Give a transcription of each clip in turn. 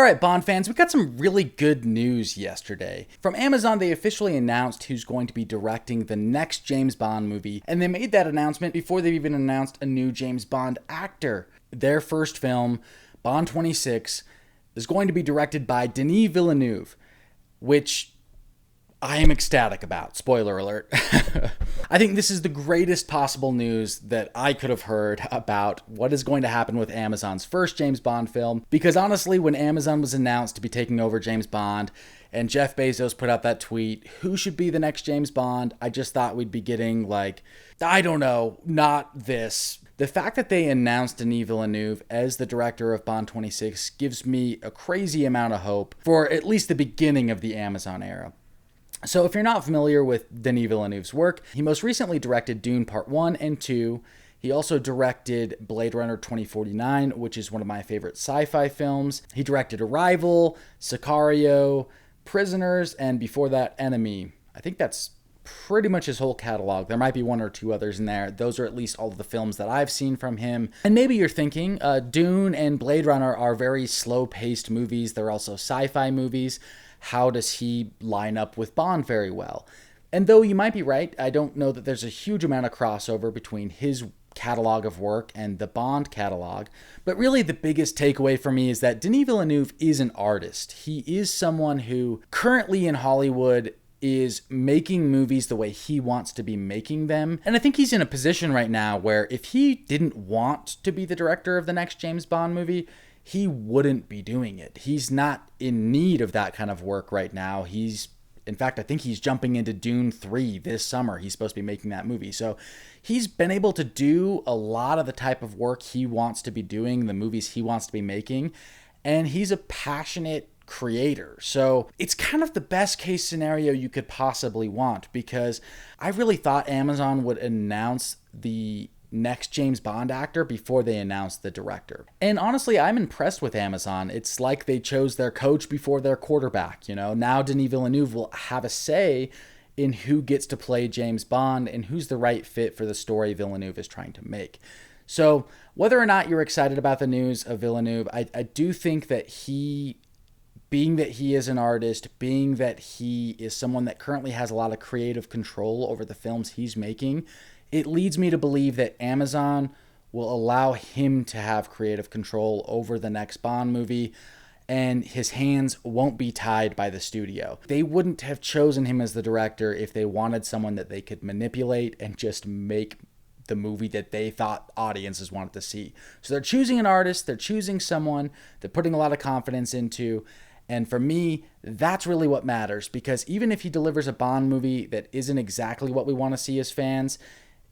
right, Bond fans, we got some really good news yesterday. From Amazon, they officially announced who's going to be directing the next James Bond movie, and they made that announcement before they've even announced a new James Bond actor. Their first film, Bond 26, is going to be directed by Denis Villeneuve, which I am ecstatic about. Spoiler alert. I think this is the greatest possible news that I could have heard about what is going to happen with Amazon's first James Bond film. Because honestly, when Amazon was announced to be taking over James Bond and Jeff Bezos put out that tweet, who should be the next James Bond? I just thought we'd be getting I don't know, not this. The fact that they announced Denis Villeneuve as the director of Bond 26 gives me a crazy amount of hope for at least the beginning of the Amazon era. So if you're not familiar with Denis Villeneuve's work, he most recently directed Dune Part 1 and 2. He also directed Blade Runner 2049, which is one of my favorite sci-fi films. He directed Arrival, Sicario, Prisoners, and before that, Enemy. I think that's pretty much his whole catalog. There might be one or two others in there. Those are at least all of the films that I've seen from him. And maybe you're thinking, Dune and Blade Runner are very slow-paced movies. They're also sci-fi movies. How does he line up with Bond very well? And though you might be right, I don't know that there's a huge amount of crossover between his catalog of work and the Bond catalog. But really the biggest takeaway for me is that Denis Villeneuve is an artist. He is someone who currently in Hollywood is making movies the way he wants to be making them. And I think he's in a position right now where if he didn't want to be the director of the next James Bond movie, he wouldn't be doing it. He's not in need of that kind of work right now. In fact, I think he's jumping into Dune 3 this summer. He's supposed to be making that movie. So he's been able to do a lot of the type of work he wants to be doing, the movies he wants to be making. And he's a passionate creator. So it's kind of the best case scenario you could possibly want, because I really thought Amazon would announce the next James Bond actor before they announced the director. And honestly, I'm impressed with Amazon. It's like they chose their coach before their quarterback, Now Denis Villeneuve will have a say in who gets to play James Bond and who's the right fit for the story Villeneuve is trying to make. So whether or not you're excited about the news of Villeneuve, I do think that being that he is an artist, being that he is someone that currently has a lot of creative control over the films he's making, it leads me to believe that Amazon will allow him to have creative control over the next Bond movie, and his hands won't be tied by the studio. They wouldn't have chosen him as the director if they wanted someone that they could manipulate and just make the movie that they thought audiences wanted to see. So they're choosing an artist, they're choosing someone they're putting a lot of confidence into. And for me, that's really what matters, because even if he delivers a Bond movie that isn't exactly what we want to see as fans,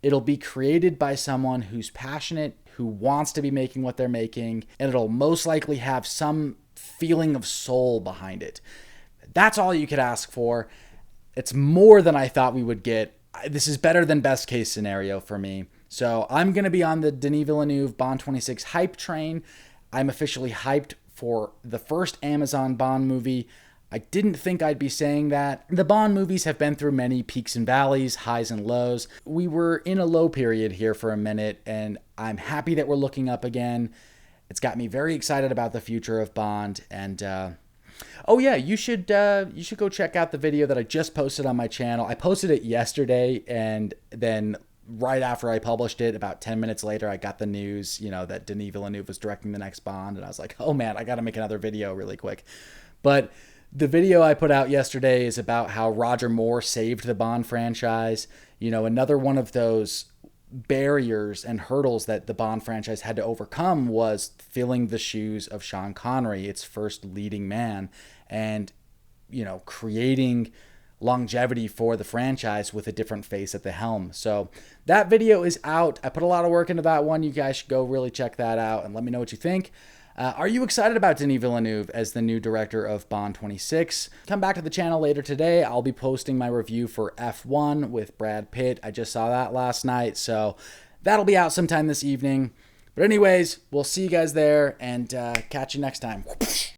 it'll be created by someone who's passionate, who wants to be making what they're making, and it'll most likely have some feeling of soul behind it. That's all you could ask for. It's more than I thought we would get. This is better than best case scenario for me. So I'm going to be on the Denis Villeneuve Bond 26 hype train. I'm officially hyped for the first Amazon Bond movie. I didn't think I'd be saying that. The Bond movies have been through many peaks and valleys, highs and lows. We were in a low period here for a minute, and I'm happy that we're looking up again. It's got me very excited about the future of Bond. And you should go check out the video that I just posted on my channel. I posted it yesterday, and then right after I published it, about 10 minutes later, I got the news, that Denis Villeneuve was directing the next Bond, and I was like, oh man, I got to make another video really quick. But the video I put out yesterday is about how Roger Moore saved the Bond franchise. Another one of those barriers and hurdles that the Bond franchise had to overcome was filling the shoes of Sean Connery, its first leading man, and, creating longevity for the franchise with a different face at the helm. So that video is out. I put a lot of work into that one. You guys should go really check that out and let me know what you think. Are you excited about Denis Villeneuve as the new director of Bond 26? Come back to the channel later today. I'll be posting my review for F1 with Brad Pitt. I just saw that last night, so that'll be out sometime this evening. But anyways, we'll see you guys there, and catch you next time.